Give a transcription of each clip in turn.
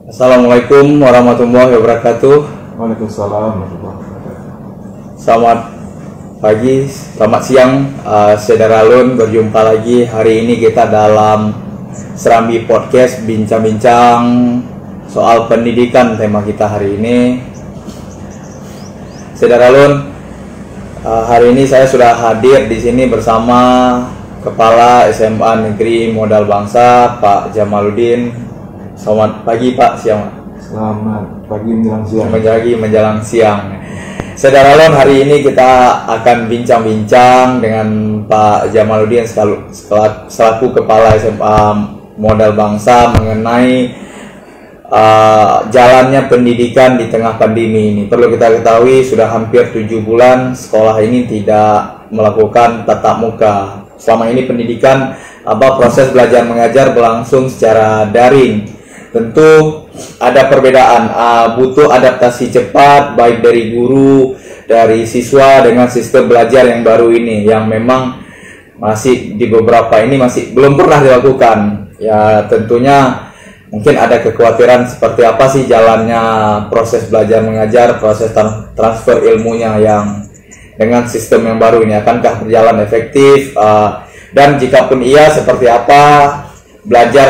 Assalamualaikum warahmatullahi wabarakatuh. Waalaikumsalam warahmatullahi wabarakatuh. Selamat pagi, selamat siang, saudara Alun. Berjumpa lagi hari ini kita dalam Serambi Podcast, bincang-bincang soal pendidikan. Tema kita hari ini, saudara Alun, hari ini saya sudah hadir di sini bersama Kepala SMA Negeri Modal Bangsa, Pak Jamaluddin. Selamat pagi Pak, siang. Selamat pagi menjelang siang. Menjelang siang. Saudara Lon, hari ini kita akan bincang-bincang dengan Pak Jamaluddin selaku Kepala SMA Modal Bangsa mengenai jalannya pendidikan di tengah pandemi ini. Perlu kita ketahui sudah hampir 7 bulan sekolah ini tidak melakukan tatap muka. Selama ini pendidikan proses belajar mengajar berlangsung secara daring. Tentu ada perbedaan, butuh adaptasi cepat baik dari guru, dari siswa dengan sistem belajar yang baru ini, yang memang masih di beberapa ini masih belum pernah dilakukan. Ya tentunya mungkin ada kekhawatiran seperti apa sih jalannya proses belajar mengajar, proses transfer ilmunya yang dengan sistem yang baru ini, akankah berjalan efektif, dan jikapun iya seperti apa belajar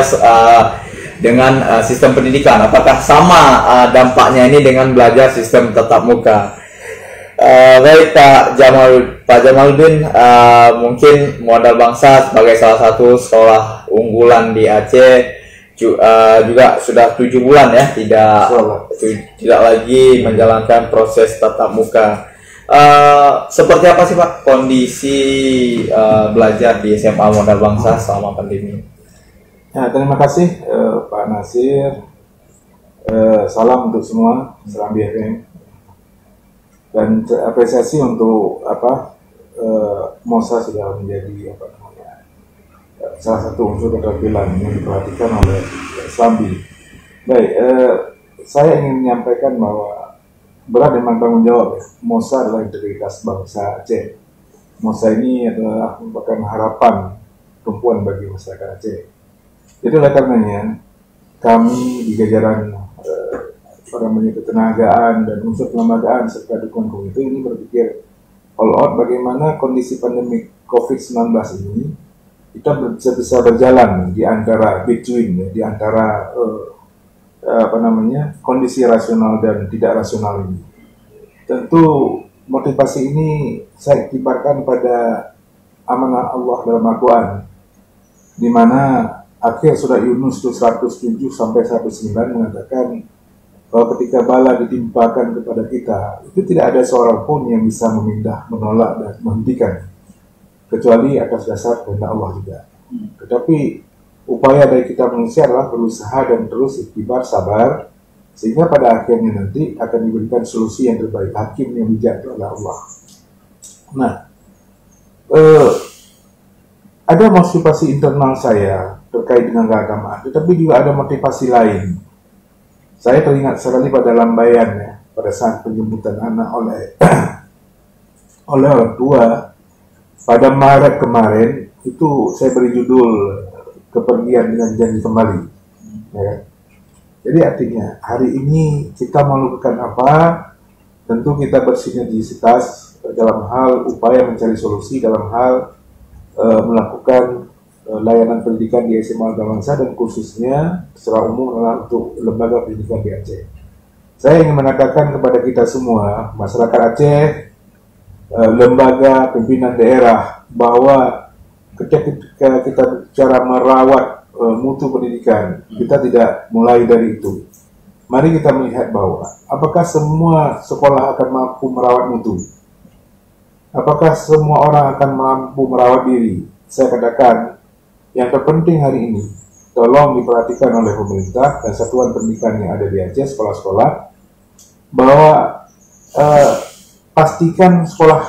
dengan sistem pendidikan, apakah sama dampaknya ini dengan belajar sistem tatap muka. Baik Pak Jamaluddin, mungkin Modal Bangsa sebagai salah satu sekolah unggulan di Aceh juga sudah 7 bulan ya tidak lagi menjalankan proses tatap muka. Seperti apa sih Pak kondisi belajar di SMA Modal Bangsa selama pandemi? Ya, terima kasih Pak Nasir. Salam untuk semua Serambi FM. Dan apresiasi untuk MOSA sudah menjadi salah satu unsur keterampilan yang diperhatikan oleh Serambi. Baik, saya ingin menyampaikan bahwa berat memang tanggung jawab ya. MOSA adalah integritas bangsa Aceh. MOSA ini adalah merupakan harapan tumpuan bagi masyarakat Aceh. Itu oleh karenanya kami di jajaran ketenagaan dan unsur kelembagaan serta dukungan komite ini berpikir all out bagaimana kondisi pandemi COVID-19 ini kita bisa berjalan di antara between ya, di antara kondisi rasional dan tidak rasional ini. Tentu motivasi ini saya kibarkan pada amanah Allah dalam Al-Quran, di mana akhir surah Yunus 107 sampai 109 mengatakan bahwa ketika bala ditimpakan kepada kita, itu tidak ada seorang pun yang bisa memindah, menolak, dan menghentikan, kecuali atas dasar kehendak Allah juga. Tetapi upaya dari kita manusia adalah berusaha dan terus ikhtibar, sabar, sehingga pada akhirnya nanti akan diberikan solusi yang terbaik, hakim yang bijak oleh Allah. Nah, ada motivasi internal saya terkait dengan keagamaan, tetapi juga ada motivasi lain. Saya teringat sekali pada lambaian ya, pada saat penjemputan anak oleh orang tua pada Maret kemarin, itu saya beri judul kepergian dengan janji kembali. Ya. Jadi artinya hari ini kita melakukan apa? Tentu kita bersinergisitas dalam hal upaya mencari solusi dalam hal melakukan layanan pendidikan di SMA Modal Bangsa, dan khususnya secara umum adalah untuk lembaga pendidikan di Aceh. Saya ingin mengatakan kepada kita semua, masyarakat Aceh, lembaga pimpinan daerah, bahwa ketika kita bicara merawat mutu pendidikan, kita tidak mulai dari itu. Mari kita melihat bahwa apakah semua sekolah akan mampu merawat mutu? Apakah semua orang akan mampu merawat diri? Saya katakan, yang terpenting hari ini, tolong diperhatikan oleh pemerintah dan satuan pendidikan yang ada di Aceh, sekolah-sekolah, bahwa pastikan sekolah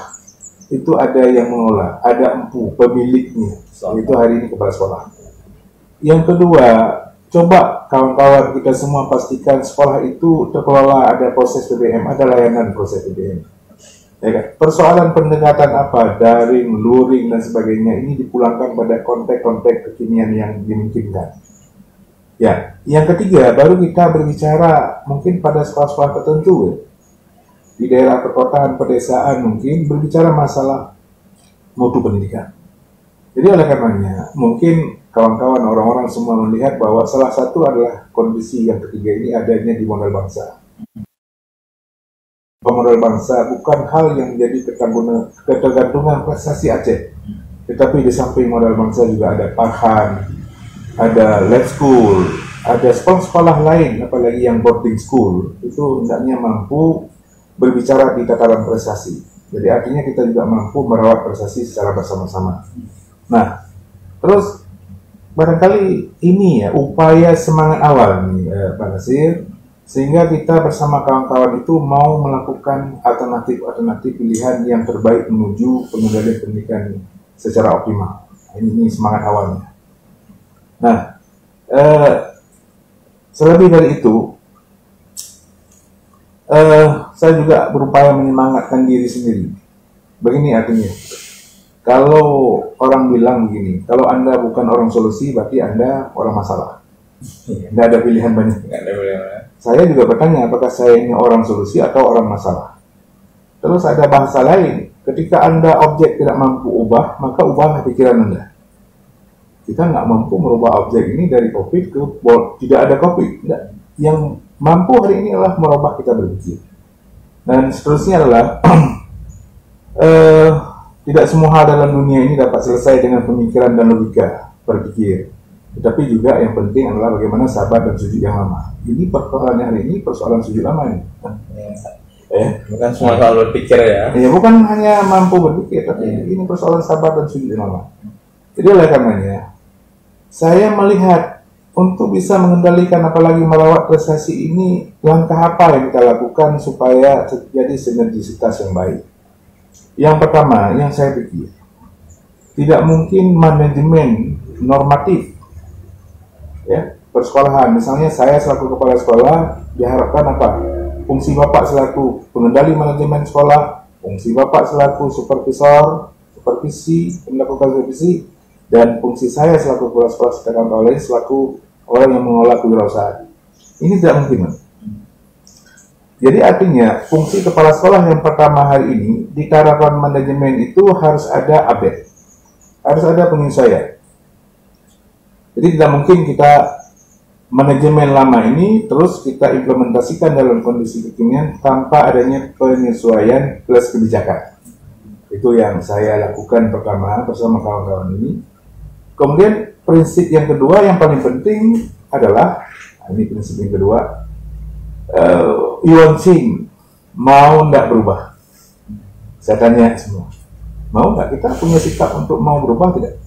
itu ada yang mengelola, ada empu, pemiliknya, itu hari ini kepala sekolah. Yang kedua, coba kawan-kawan kita semua pastikan sekolah itu terkelola, ada proses PBM, ada layanan proses PBM. Ya kan? Persoalan pendekatan apa, daring, luring, dan sebagainya, ini dipulangkan pada konteks-konteks kekinian yang dimungkinkan. Ya, yang ketiga baru kita berbicara mungkin pada sekolah-sekolah tertentu ya. Di daerah perkotaan, pedesaan mungkin berbicara masalah mutu pendidikan. Jadi oleh karenanya mungkin kawan-kawan orang-orang semua melihat bahwa salah satu adalah kondisi yang ketiga ini adanya di modal bangsa. Modal bangsa bukan hal yang menjadi ketergantungan prestasi Aceh, tetapi di samping modal bangsa juga ada Parhan, ada lab school, ada sekolah-sekolah lain, apalagi yang boarding school, itu hendaknya mampu berbicara di tataran prestasi. Jadi artinya kita juga mampu merawat prestasi secara bersama-sama. Nah, terus barangkali ini ya upaya semangat awal nih Pak Nasir, sehingga kita bersama kawan-kawan itu mau melakukan alternatif pilihan yang terbaik menuju pengendalian pendidikan secara optimal. Ini semangat awalnya. Nah, selebih dari itu, saya juga berupaya menyemangatkan diri sendiri. Begini artinya, kalau orang bilang begini, kalau Anda bukan orang solusi, berarti Anda orang masalah. Tidak ada pilihan banyak. Saya juga bertanya, apakah saya ini orang solusi atau orang masalah? Terus ada bahasa lain, ketika Anda objek tidak mampu ubah, maka ubahlah pikiran Anda. Kita nggak mampu merubah objek ini dari COVID ke tidak ada COVID. Tidak. Yang mampu hari ini adalah merubah kita berpikir. Dan seterusnya adalah tidak semua hal dalam dunia ini dapat selesai dengan pemikiran dan logika berpikir. Tetapi juga yang penting adalah bagaimana sabar dan sujud yang lama. Ini persoalan hari ini persoalan sujud lama ini. Bukan semua soal berpikir ya. Ya bukan hanya mampu berpikir, tapi ini persoalan sabar dan sujud yang lama. Jadi oleh karenanya, saya melihat untuk bisa mengendalikan apalagi merawat prestasi ini, langkah apa yang kita lakukan supaya terjadi sinergisitas yang baik. Yang pertama, yang saya pikir, tidak mungkin manajemen normatif ya persekolahan. Misalnya saya selaku kepala sekolah diharapkan apa? Fungsi Bapak selaku pengendali manajemen sekolah, fungsi Bapak selaku supervisi, melakukan supervisi, dan fungsi saya selaku kepala sekolah sedangkan oleh selaku orang yang mengelola kewirausahaan. Ini tidak mungkin. Jadi artinya fungsi kepala sekolah yang pertama hari ini di tataran manajemen itu harus ada update, harus ada penyesuaian. Jadi tidak mungkin kita manajemen lama ini terus kita implementasikan dalam kondisi kekinian tanpa adanya penyesuaian plus kebijakan. Itu yang saya lakukan pertama bersama kawan-kawan ini. Kemudian prinsip yang kedua yang paling penting adalah, ini prinsip yang kedua, Yuan Xing mau nggak berubah? Saya tanya semua, mau nggak kita punya sikap untuk mau berubah tidak?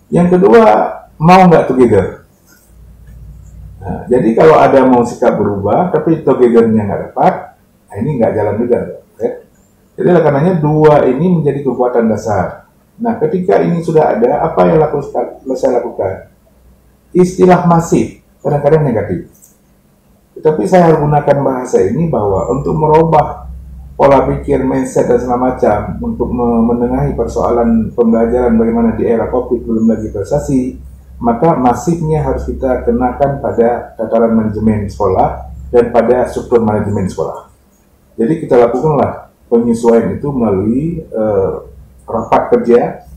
Yang kedua, mau nggak together? Nah, jadi kalau ada mau sikap berubah tapi togethernya nggak dapat, nah ini nggak jalan juga. Ya? Jadi karenanya dua ini menjadi kekuatan dasar. Nah, ketika ini sudah ada, apa yang saya lakukan? Istilah masif, kadang-kadang negatif. Tetapi saya harus gunakan bahasa ini bahwa untuk merubah pola pikir, mindset, dan segala macam, untuk menengahi persoalan pembelajaran bagaimana di era COVID belum lagi prestasi, maka masifnya harus kita kenakan pada tataran manajemen sekolah dan pada struktur manajemen sekolah. Jadi kita lakukanlah penyesuaian itu melalui rapat kerja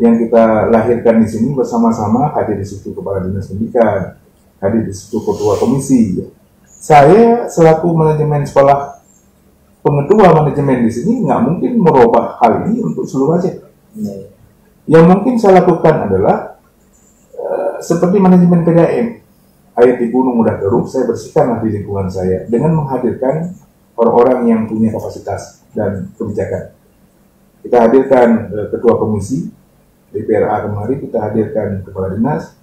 yang kita lahirkan di sini bersama-sama, hadir di situ kepala dinas pendidikan, hadir di situ ketua komisi. Saya selaku manajemen sekolah, pengetua manajemen di sini nggak mungkin merubah hal ini untuk seluruh Aceh. Yang mungkin saya lakukan adalah seperti manajemen PDAM, air di gunung udah keruh, saya bersihkanlah di lingkungan saya dengan menghadirkan orang-orang yang punya kapasitas dan kebijakan. Kita hadirkan ketua komisi DPRA kemarin, kita hadirkan kepala dinas,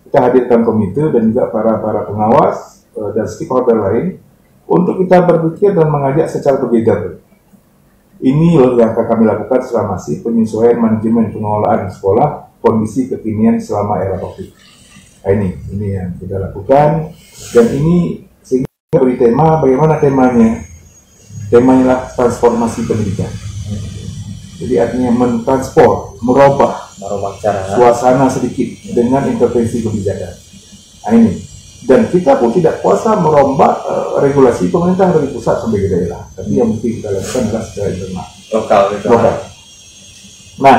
kita hadirkan komite dan juga para pengawas dan stakeholder lain untuk kita berpikir dan mengajak secara together. Ini yang akan kami lakukan secara masif, penyesuaian manajemen pengelolaan sekolah kondisi kekinian selama era COVID. Nah, ini yang kita lakukan, dan ini sehingga beri tema, bagaimana temanya? Temanya adalah transformasi pendidikan. Jadi artinya merubah cara suasana sedikit dengan intervensi kebijakan. Nah, ini. Dan kita pun tidak kuasa merombak regulasi pemerintah dari pusat sampai ke daerah. Tapi yang mungkin kita lakukan adalah secara internal. Lokal. Nah,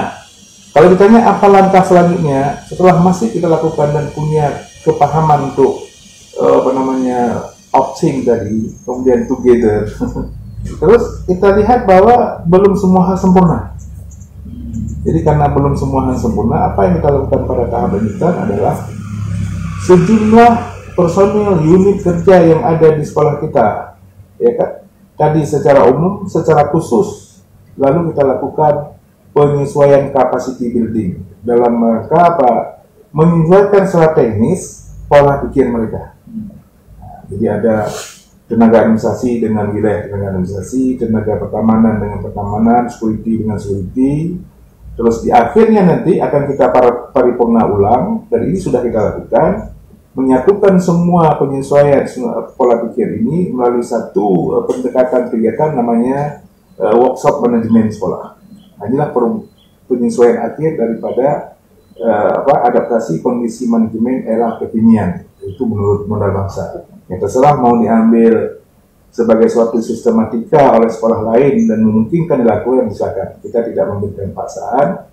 kalau ditanya apa langkah selanjutnya, setelah masih kita lakukan dan punya kepahaman untuk opting tadi, kemudian together, terus kita lihat bahwa belum semua hal sempurna. Jadi karena belum semua hal sempurna, apa yang kita lakukan pada tahap lanjutan adalah sejumlah personil unit kerja yang ada di sekolah kita, ya kan? Tadi secara umum, secara khusus, lalu kita lakukan penyesuaian capacity building dalam rangka apa? Menyesuaikan secara teknis pola pikir mereka. Nah, jadi ada tenaga administrasi dengan wilayah tenaga administrasi, tenaga pertamanan dengan pertamanan, security dengan security. Terus di akhirnya nanti akan kita paripurna ulang, dan ini sudah kita lakukan, menyatukan semua penyesuaian pola pikir ini melalui satu pendekatan kegiatan namanya workshop manajemen sekolah. Nah, inilah penyesuaian akhir daripada adaptasi kondisi manajemen era kekinian, itu menurut modal bangsa. Yang terserah mau diambil sebagai suatu sistematika oleh sekolah lain dan memungkinkan dilakukan, misalkan kita tidak memberikan paksaan.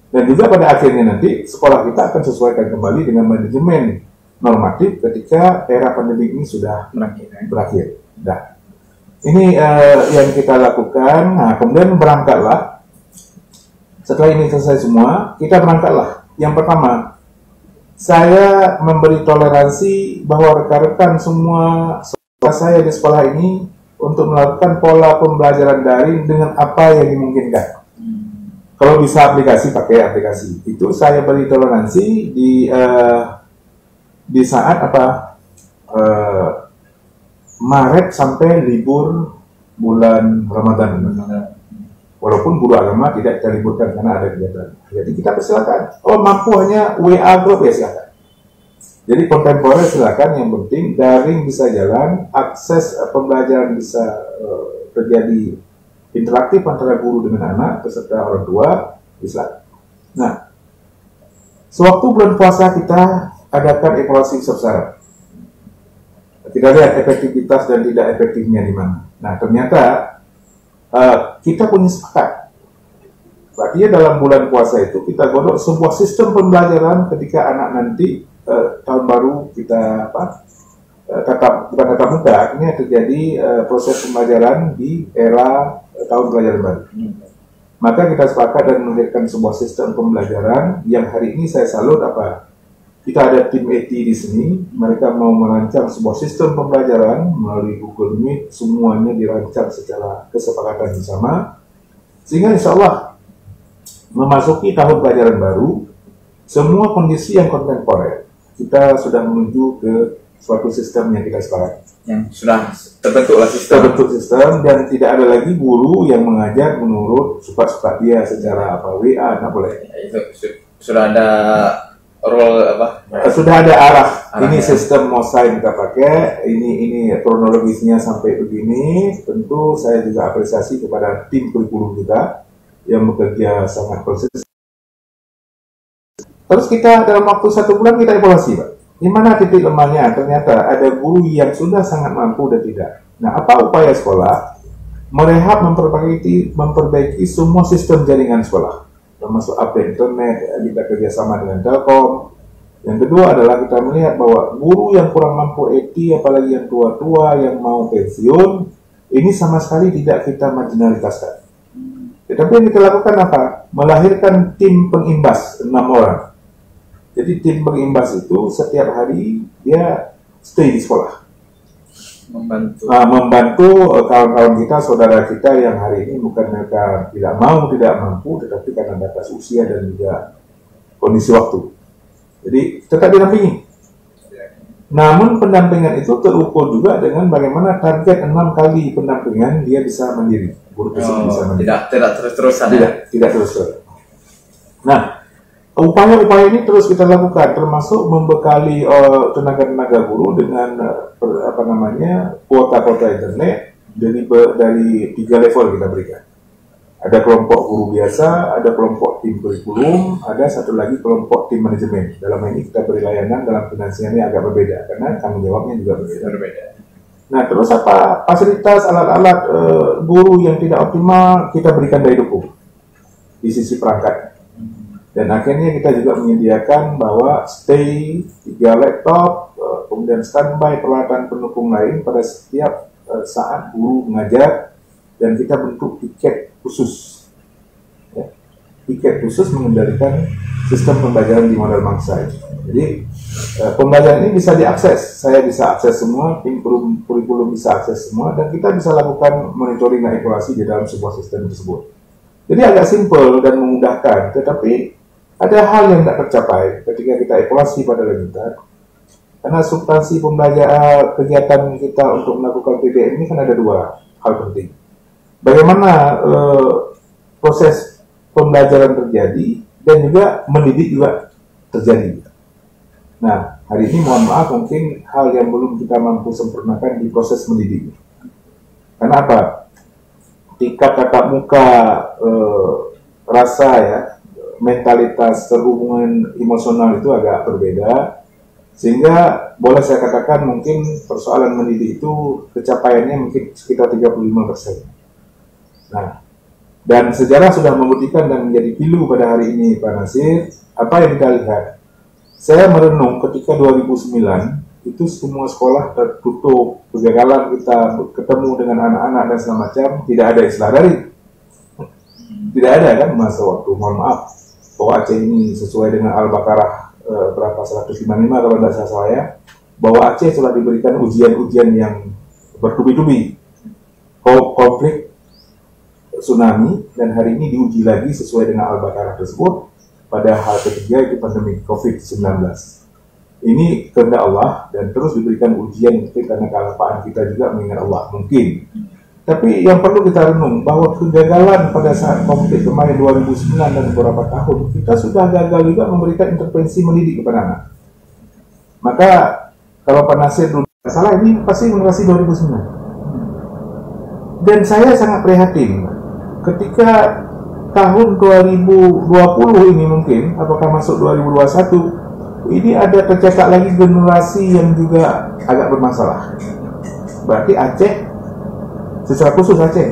Dan juga pada akhirnya nanti sekolah kita akan sesuaikan kembali dengan manajemen normatif ketika era pandemi ini sudah berakhir. Nah, ini yang kita lakukan. Nah, kemudian berangkatlah. Setelah ini selesai semua, kita berangkatlah. Yang pertama, saya memberi toleransi bahwa rekan-rekan semua saya di sekolah ini untuk melakukan pola pembelajaran daring dengan apa yang dimungkinkan. Kalau bisa aplikasi, pakai aplikasi. Itu saya beri toleransi di saat Maret sampai libur bulan Ramadan. Walaupun guru agama tidak kita liburkan karena ada kegiatan. Jadi kita persilakan. Oh, mampu hanya WA group, ya silakan. Jadi kontemporer silakan, yang penting daring bisa jalan, akses pembelajaran bisa terjadi interaktif antara guru dengan anak beserta orang tua, bisa. Nah, sewaktu bulan puasa kita adakan evaluasi besar-besaran. Kita lihat efektivitas dan tidak efektifnya di mana. Nah, ternyata kita punya sepakat. Berarti dalam bulan puasa itu kita godok sebuah sistem pembelajaran ketika anak nanti tahun baru kita bukan tatap muka, akhirnya terjadi proses pembelajaran di era tahun pelajaran baru. Maka kita sepakat dan melahirkan sebuah sistem pembelajaran yang hari ini saya salut kita ada tim IT di sini, mereka mau merancang sebuah sistem pembelajaran melalui Google Meet, semuanya dirancang secara kesepakatan bersama, sehingga insya Allah memasuki tahun pelajaran baru, semua kondisi yang kontemporer, kita sudah menuju ke suatu sistem yang kita sepakati. Yang sudah terbentuklah sistem. Terbentuk sistem, dan tidak ada lagi guru yang mengajar menurut suka-suka dia secara WA, nggak boleh. Ya, itu sudah ada sudah ada arah. Ini ya. Sistem Mosaik kita pakai. Ini kronologisnya sampai begini. Tentu saya juga apresiasi kepada tim kurikulum kita yang bekerja sangat konsisten. Terus kita dalam waktu 1 bulan kita evaluasi, Pak. Di mana titik lemahnya? Ternyata ada guru yang sudah sangat mampu dan tidak. Nah, apa upaya sekolah? Merehab, memperbaiki semua sistem jaringan sekolah, termasuk update internet, kita kerjasama dengan Telkom. Yang kedua adalah kita melihat bahwa guru yang kurang mampu IT, apalagi yang tua-tua yang mau pensiun, ini sama sekali tidak kita marginalitaskan. Tetapi yang kita lakukan apa? Melahirkan tim pengimbas 6 orang. Jadi tim pengimbas itu setiap hari dia stay di sekolah. Membantu kawan-kawan kita, saudara kita yang hari ini bukan mereka tidak mampu, tetapi karena batas usia dan juga kondisi waktu. Jadi tetap dinampingi. Namun pendampingan itu terukur juga dengan bagaimana target 6 kali pendampingan dia bisa mandiri. Guru tersebut bisa mandiri. Tidak terus-terusan. Tidak terus-terusan. Nah, upaya-upaya ini terus kita lakukan, termasuk membekali tenaga-tenaga guru dengan kuota-kuota internet dari 3 level kita berikan. Ada kelompok guru biasa, ada kelompok tim kurikulum, ada satu lagi kelompok tim manajemen. Dalam ini kita beri layanan dalam finansialnya agak berbeda karena tanggung jawabnya juga berbeda. Nah, terus apa fasilitas alat-alat guru yang tidak optimal kita berikan daya dukung di sisi perangkat. Dan akhirnya kita juga menyediakan bahwa stay 3 laptop, kemudian standby peralatan pendukung lain pada setiap saat guru mengajar, dan kita bentuk tiket khusus. Ya. Tiket khusus mengendalikan sistem pembelajaran di model Mangsa. Jadi pembelajaran ini bisa diakses. Saya bisa akses semua, tim kurikulum bisa akses semua, dan kita bisa lakukan monitoring dan evaluasi di dalam sebuah sistem tersebut. Jadi agak simpel dan memudahkan, tetapi ada hal yang tidak tercapai ketika kita evaluasi pada lanjutan. Karena substansi pembelajaran kegiatan kita untuk melakukan PBM ini kan ada 2 hal penting. Bagaimana proses pembelajaran terjadi dan juga mendidik juga terjadi. Nah, hari ini mohon maaf mungkin hal yang belum kita mampu sempurnakan di proses mendidik. Karena apa? Tingkat tatap muka, rasa ya, mentalitas, terhubungan emosional itu agak berbeda. Sehingga boleh saya katakan mungkin persoalan mendidik itu kecapaiannya mungkin sekitar 35%. Nah, dan sejarah sudah membuktikan dan menjadi pilu pada hari ini Pak Nasir, apa yang kita lihat? Saya merenung ketika 2009 itu semua sekolah tertutup, kegagalan kita ketemu dengan anak-anak dan segala macam, tidak ada istilah daring. Tidak ada kan masa waktu, mohon maaf, bahwa Aceh ini sesuai dengan Al-Baqarah berapa 155 kalau tidak salah saya, bahwa Aceh sudah diberikan ujian-ujian yang bertubi-tubi, konflik, tsunami, dan hari ini diuji lagi sesuai dengan Al-Baqarah tersebut pada hal ketiga itu pandemi COVID-19. Ini kehendak Allah dan terus diberikan ujian karena kelapaan kita juga mengingat Allah mungkin. Tapi yang perlu kita renung bahwa kegagalan pada saat konflik kemarin 2009 dan beberapa tahun kita sudah gagal juga memberikan intervensi mendidik kepada anak. Maka kalau Pak Nasir dulu salah, ini pasti generasi 2009. Dan saya sangat prihatin ketika tahun 2020 ini mungkin, apakah masuk 2021, ini ada tercetak lagi generasi yang juga agak bermasalah. Berarti Aceh, secara khusus Aceh,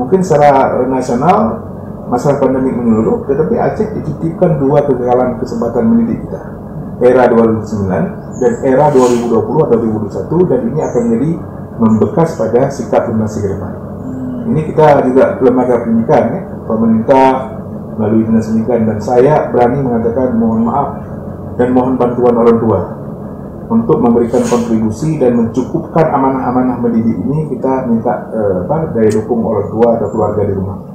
mungkin secara nasional masalah pandemi menyeluruh, tetapi Aceh dititipkan 2 kegagalan kesempatan mendidik kita. Era 2009 dan era 2020 atau 2021, dan ini akan menjadi membekas pada sikap generasi ke depan. Ini kita juga lembaga pendidikan, ya, pemerintah melalui dinas pendidikan, dan saya berani mengatakan mohon maaf dan mohon bantuan orang tua untuk memberikan kontribusi dan mencukupkan amanah-amanah mendidik ini. Kita minta daya dukung orang tua atau keluarga di rumah.